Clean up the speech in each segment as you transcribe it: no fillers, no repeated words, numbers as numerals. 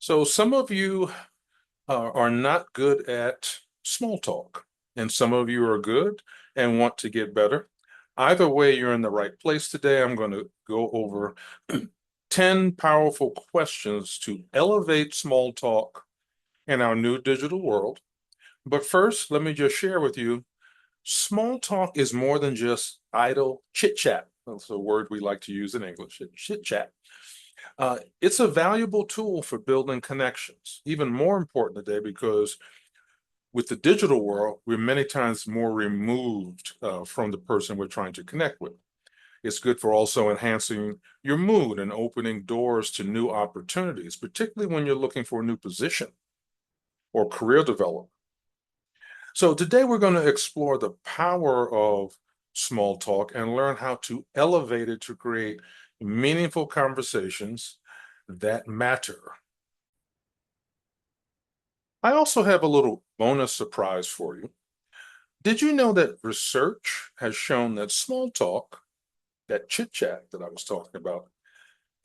So some of you are not good at small talk, and some of you are good and want to get better. Either way, you're in the right place today. I'm going to go over 10 powerful questions to elevate small talk in our new digital world. But first, let me just share with you, small talk is more than just idle chit chat. That's a word we like to use in English, chit chat. It's a valuable tool for building connections, even more important today because with the digital world, we're many times more removed from the person we're trying to connect with. It's good for also enhancing your mood and opening doors to new opportunities, particularly when you're looking for a new position or career development. So today we're going to explore the power of small talk and learn how to elevate it to create meaningful conversations that matter. I also have a little bonus surprise for you. Did you know that research has shown that small talk, that chit chat that I was talking about,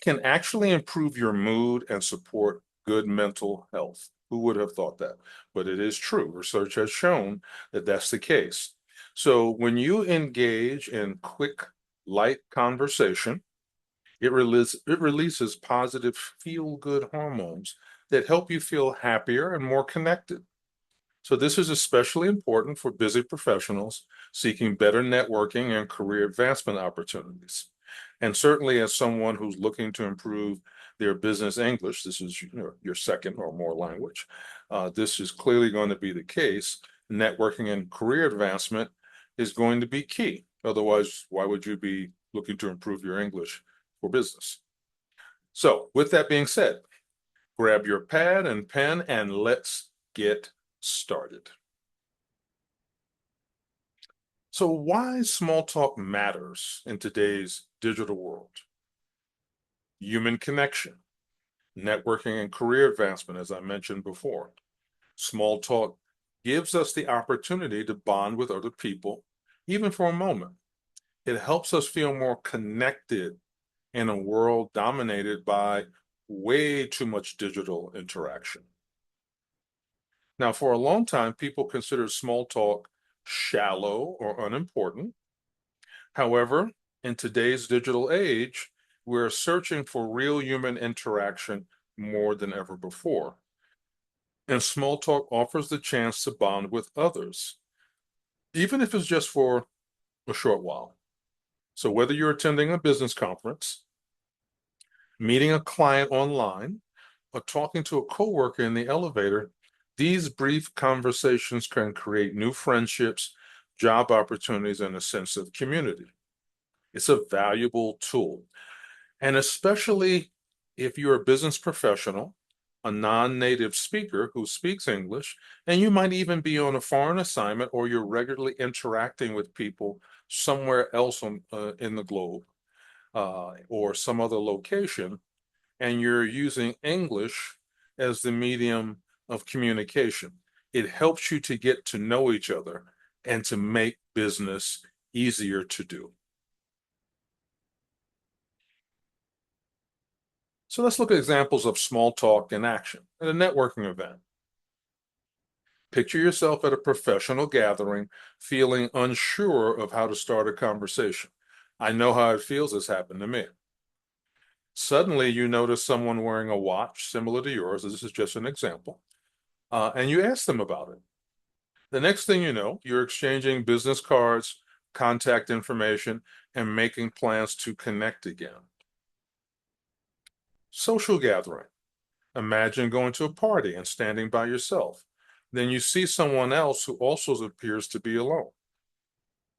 can actually improve your mood and support good mental health? Who would have thought that? But it is true. Research has shown that that's the case. So when you engage in quick, light conversation, it releases positive feel good hormones that help you feel happier and more connected. So this is especially important for busy professionals seeking better networking and career advancement opportunities. And certainly as someone who's looking to improve their business English, this is your second or more language, this is clearly going to be the case. Networking and career advancement is going to be key. Otherwise, why would you be looking to improve your English for business? So with that being said, grab your pad and pen and let's get started. So why small talk matters in today's digital world? Human connection, networking and career advancement, as I mentioned before. Small talk gives us the opportunity to bond with other people, even for a moment. It helps us feel more connected in a world dominated by way too much digital interaction. Now, for a long time, people considered small talk shallow or unimportant. However, in today's digital age, we're searching for real human interaction more than ever before. And small talk offers the chance to bond with others, even if it's just for a short while. So whether you're attending a business conference, meeting a client online, or talking to a coworker in the elevator, these brief conversations can create new friendships, job opportunities, and a sense of community. It's a valuable tool. And especially if you're a business professional, a non-native speaker who speaks English, and you might even be on a foreign assignment or you're regularly interacting with people somewhere else in the globe or some other location, and you're using English as the medium of communication. It helps you to get to know each other and to make business easier to do. So let's look at examples of small talk in action at a networking event. Picture yourself at a professional gathering feeling unsure of how to start a conversation. I know how it feels. It's happened to me. Suddenly, you notice someone wearing a watch similar to yours. This is just an example. And you ask them about it. The next thing you know, you're exchanging business cards, contact information, and making plans to connect again. Social gathering. Imagine going to a party and standing by yourself. Then you see someone else who also appears to be alone.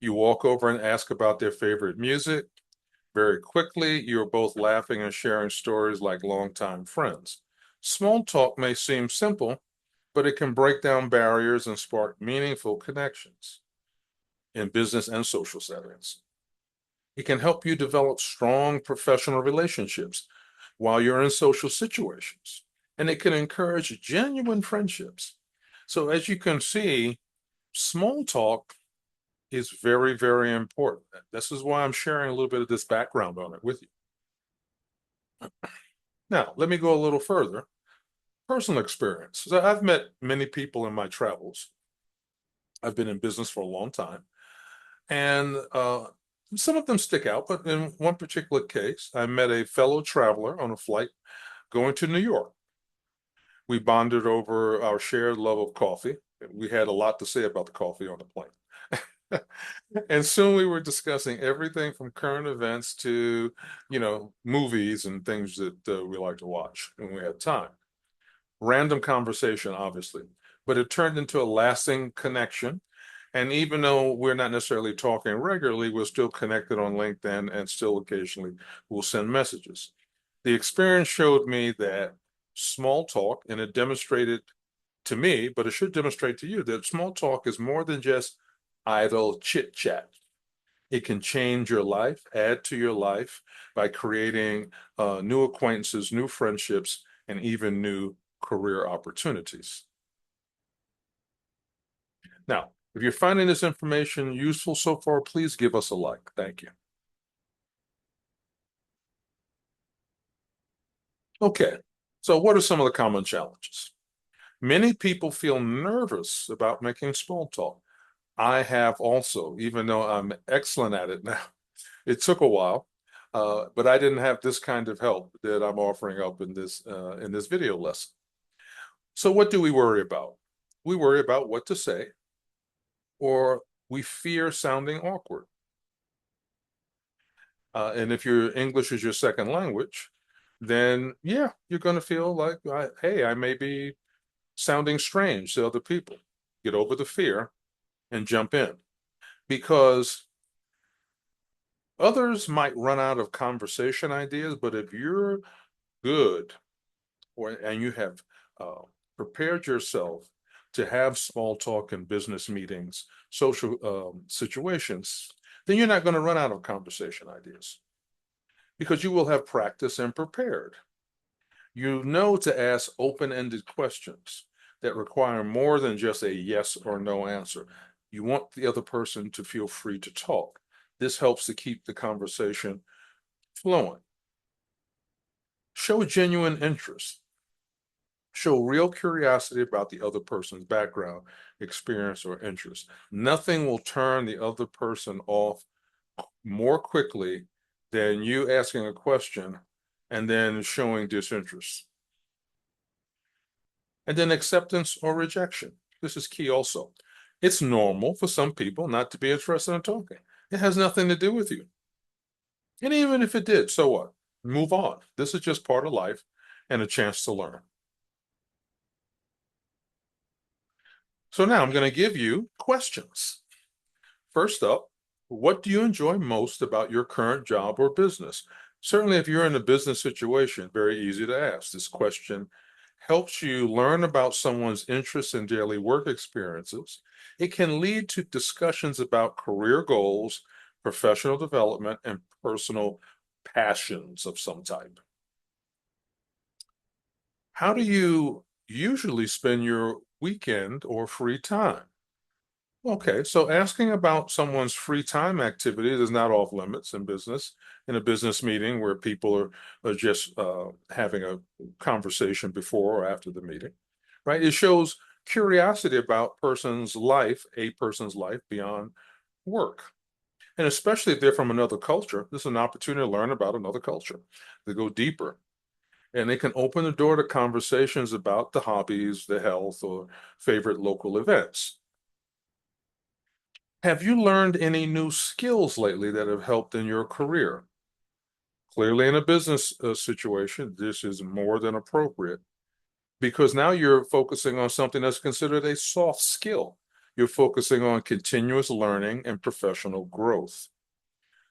You walk over and ask about their favorite music. Very quickly, you're both laughing and sharing stories like longtime friends. Small talk may seem simple, but it can break down barriers and spark meaningful connections in business and social settings. It can help you develop strong professional relationships while you're in social situations, and it can encourage genuine friendships. So, as you can see, small talk is very, very important. This is why I'm sharing a little bit of this background on it with you. Now, let me go a little further. Personal experience. So I've met many people in my travels. I've been in business for a long time, and some of them stick out. But in one particular case, I met a fellow traveler on a flight going to New York. We bonded over our shared love of coffee. We had a lot to say about the coffee on the plane. And soon we were discussing everything from current events to, movies and things that we like to watch when we had time. Random conversation, obviously, but it turned into a lasting connection. And even though we're not necessarily talking regularly, we're still connected on LinkedIn and still occasionally we'll send messages. The experience showed me that small talk, and it demonstrated to me, but it should demonstrate to you that small talk is more than just idle chit chat. It can change your life, add to your life by creating new acquaintances, new friendships, and even new career opportunities. Now, if you're finding this information useful so far, please give us a like. Thank you. Okay, so what are some of the common challenges? Many people feel nervous about making small talk. I have also, even though I'm excellent at it now. It took a while, but I didn't have this kind of help that I'm offering up in this video lesson. So what do we worry about? We worry about what to say, or we fear sounding awkward. And if your English is your second language, then yeah, you're going to feel like, hey, I may be sounding strange to other people. Get over the fear and jump in, because others might run out of conversation ideas, but if you're good and you have uh, prepared yourself to have small talk in business meetings, social situations, then you're not going to run out of conversation ideas because you will have practiced and prepared. You know to ask open-ended questions that require more than just a yes or no answer. You want the other person to feel free to talk. This helps to keep the conversation flowing. Show genuine interest. Show real curiosity about the other person's background, experience, or interest. Nothing will turn the other person off more quickly than you asking a question and then showing disinterest. And then acceptance or rejection. This is key also. It's normal for some people not to be interested in talking. It has nothing to do with you. And even if it did, so what? Move on. This is just part of life and a chance to learn. So now I'm going to give you questions. First up, what do you enjoy most about your current job or business? Certainly, if you're in a business situation, very easy to ask. This question helps you learn about someone's interests and daily work experiences. It can lead to discussions about career goals, professional development, and personal passions of some type. How do you usually spend your weekend or free time? Okay, so asking about someone's free time activities is not off limits in business. In a business meeting where people are just having a conversation before or after the meeting, right? It shows curiosity about a person's life beyond work. And especially if they're from another culture, this is an opportunity to learn about another culture, to go deeper. And they can open the door to conversations about the hobbies, the health, or favorite local events. Have you learned any new skills lately that have helped in your career? Clearly, in a business situation, this is more than appropriate because now you're focusing on something that's considered a soft skill. You're focusing on continuous learning and professional growth.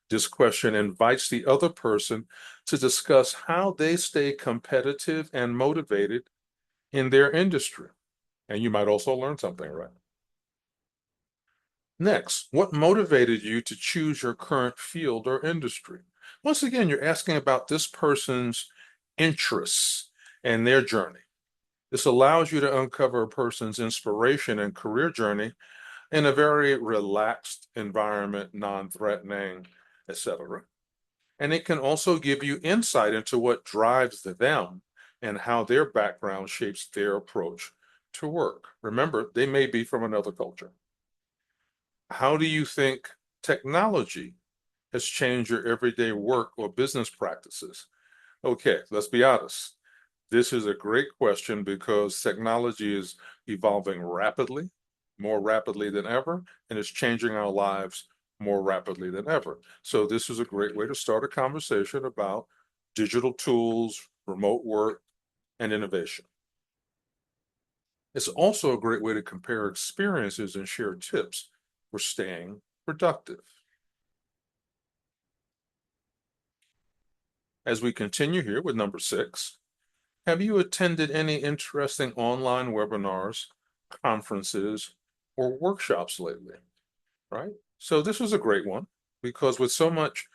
This question invites the other person to discuss how they stay competitive and motivated in their industry. And you might also learn something, right? Next, what motivated you to choose your current field or industry? Once again, you're asking about this person's interests and their journey. This allows you to uncover a person's inspiration and career journey in a very relaxed environment, non-threatening, etc. And it can also give you insight into what drives them and how their background shapes their approach to work. Remember, they may be from another culture. How do you think technology has changed your everyday work or business practices? Okay, let's be honest. This is a great question because technology is evolving rapidly, more rapidly than ever, and it's changing our lives more rapidly than ever. So this is a great way to start a conversation about digital tools, remote work, and innovation. It's also a great way to compare experiences and share tips for staying productive. As we continue here with number 6, have you attended any interesting online webinars, conferences, or workshops lately? Right? So this was a great one because with so much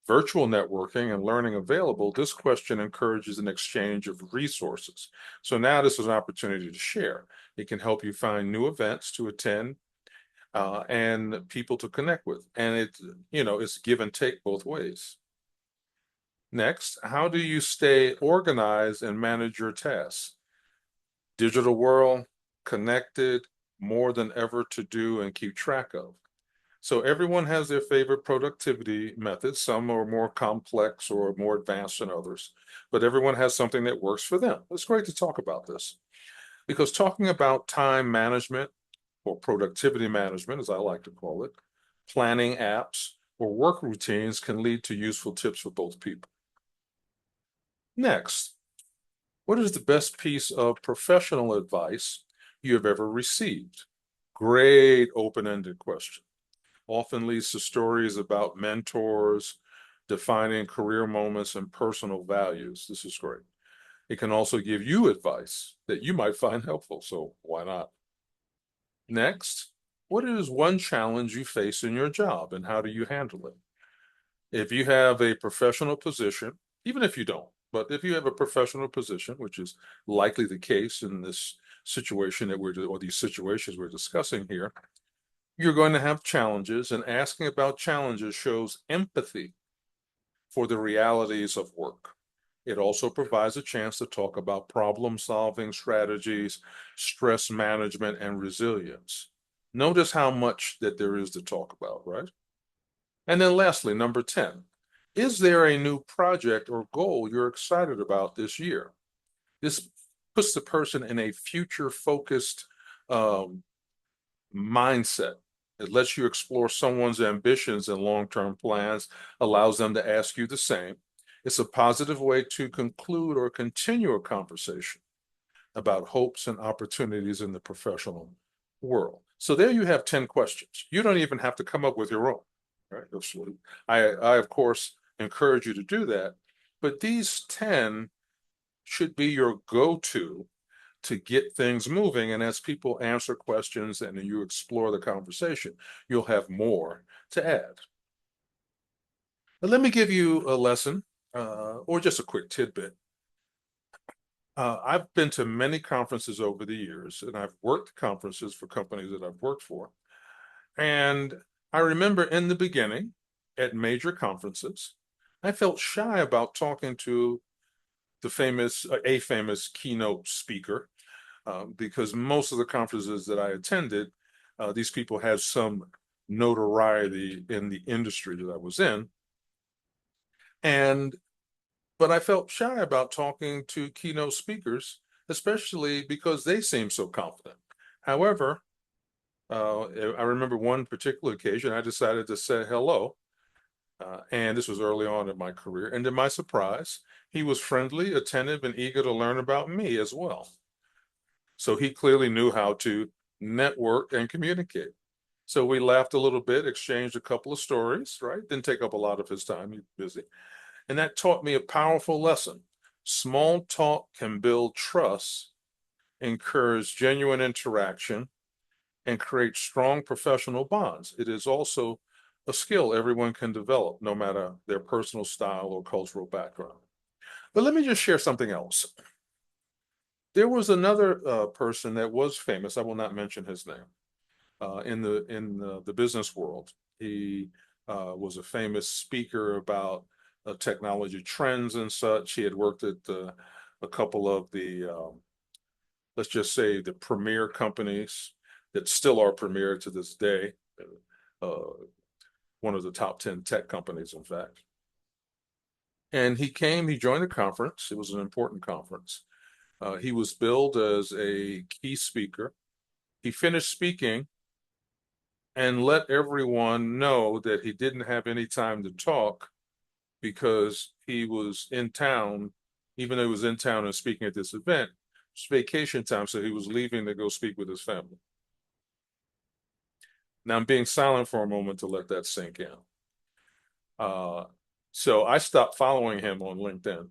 virtual networking and learning available, this question encourages an exchange of resources. So now this is an opportunity to share. It can help you find new events to attend and people to connect with. And it's give and take both ways. Next, how do you stay organized and manage your tasks? Digital world, connected, more than ever to do and keep track of. So everyone has their favorite productivity methods. Some are more complex or more advanced than others, but everyone has something that works for them. It's great to talk about this because talking about time management or productivity management, as I like to call it, planning apps or work routines can lead to useful tips for both people. Next, what is the best piece of professional advice you have ever received? Great open-ended question. Often leads to stories about mentors, defining career moments, and personal values. This is great. It can also give you advice that you might find helpful, so why not? Next, what is one challenge you face in your job and how do you handle it? If you have a professional position, even if you don't, but if you have a professional position, which is likely the case in this situation or these situations we're discussing here, you're going to have challenges, and asking about challenges shows empathy for the realities of work. It also provides a chance to talk about problem solving strategies, stress management, and resilience. Notice how much that there is to talk about, right? And then lastly, number 10, is there a new project or goal you're excited about this year? This puts the person in a future focused mindset. It lets you explore someone's ambitions and long-term plans, allows them to ask you the same. It's a positive way to conclude or continue a conversation about hopes and opportunities in the professional world. So there you have 10 questions. You don't even have to come up with your own, right? I of course, encourage you to do that, but these 10 should be your go-to to get things moving. And as people answer questions and you explore the conversation, you'll have more to add. But let me give you a lesson or just a quick tidbit. I've been to many conferences over the years, and I've worked conferences for companies that I've worked for. And I remember in the beginning at major conferences, I felt shy about talking to a famous keynote speaker because most of the conferences that I attended, these people had some notoriety in the industry that I was in. But I felt shy about talking to keynote speakers, especially because they seemed so confident. However, I remember one particular occasion, I decided to say hello, and this was early on in my career. And to my surprise, he was friendly, attentive, and eager to learn about me as well. So he clearly knew how to network and communicate. So we laughed a little bit, exchanged a couple of stories, right? Didn't take up a lot of his time, he was busy. And that taught me a powerful lesson. Small talk can build trust, encourage genuine interaction, and create strong professional bonds. It is also a skill everyone can develop, no matter their personal style or cultural background. But let me just share something else. There was another person that was famous. I will not mention his name in the business world. He was a famous speaker about technology trends and such. He had worked at a couple of the, let's just say, the premier companies that still are premier to this day. Uh, one of the top 10 tech companies, in fact. And he joined the conference. It was an important conference. He was billed as a key speaker. He finished speaking and let everyone know that he didn't have any time to talk because he was in town, even though he was in town and speaking at this event. It's vacation time, so he was leaving to go speak with his family. Now I'm being silent for a moment to let that sink in. Uh, so I stopped following him on LinkedIn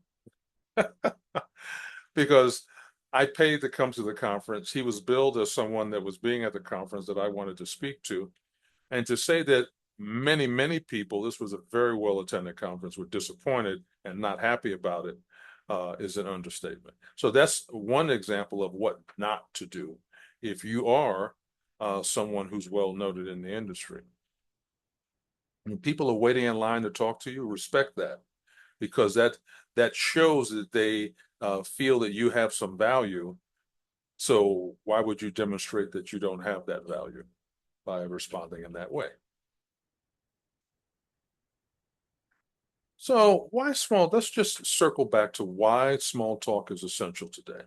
because I paid to come to the conference. He was billed as someone that was being at the conference that I wanted to speak to. And to say that many people, this was a very well attended conference, were disappointed and not happy about it, is an understatement. So that's one example of what not to do if you are someone who's well noted in the industry. When people are waiting in line to talk to you, respect that, because that shows that they feel that you have some value. So why would you demonstrate that you don't have that value by responding in that way? So why small? Let's just circle back to why small talk is essential today.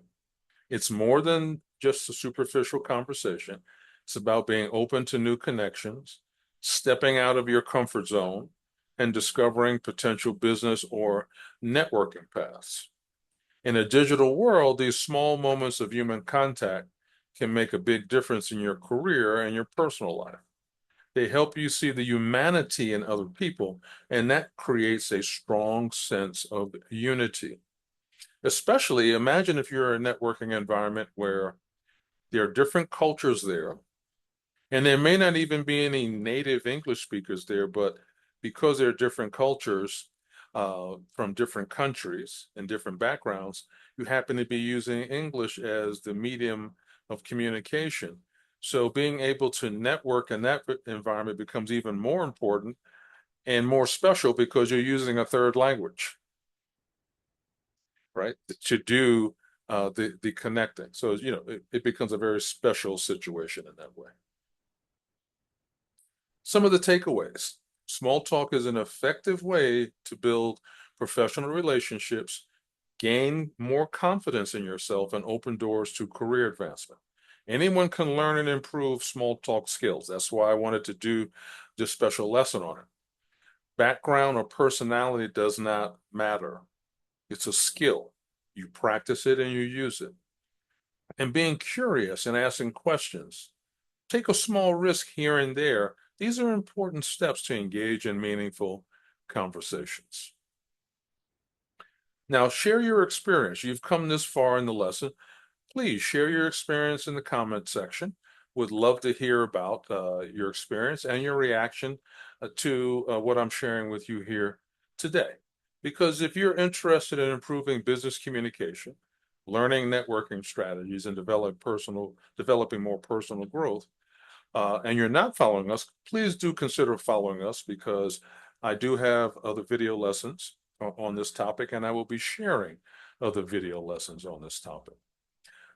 It's more than just a superficial conversation. It's about being open to new connections, stepping out of your comfort zone, and discovering potential business or networking paths. In a digital world, these small moments of human contact can make a big difference in your career and your personal life. They help you see the humanity in other people, and that creates a strong sense of unity. Especially imagine if you're in a networking environment where there are different cultures there, and there may not even be any native English speakers there, but because there are different cultures from different countries and different backgrounds, you happen to be using English as the medium of communication. So being able to network in that environment becomes even more important and more special because you're using a third language, right? To do the connecting. So, it becomes a very special situation in that way. Some of the takeaways. Small talk is an effective way to build professional relationships, gain more confidence in yourself, and open doors to career advancement. Anyone can learn and improve small talk skills. That's why I wanted to do this special lesson on it. Background or personality does not matter. It's a skill. You practice it and you use it. And being curious and asking questions. Take a small risk here and there. These are important steps to engage in meaningful conversations. Now, share your experience. You've come this far in the lesson. Please share your experience in the comment section. Would love to hear about your experience and your reaction to what I'm sharing with you here today. Because if you're interested in improving business communication, learning networking strategies, and developing more personal growth, and you're not following us, please do consider following us because I do have other video lessons on this topic, and I will be sharing other video lessons on this topic.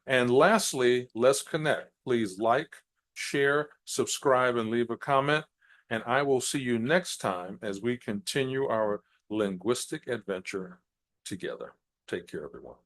And lastly, let's connect. Please like, share, subscribe, and leave a comment. And I will see you next time as we continue our linguistic adventure together. Take care, everyone.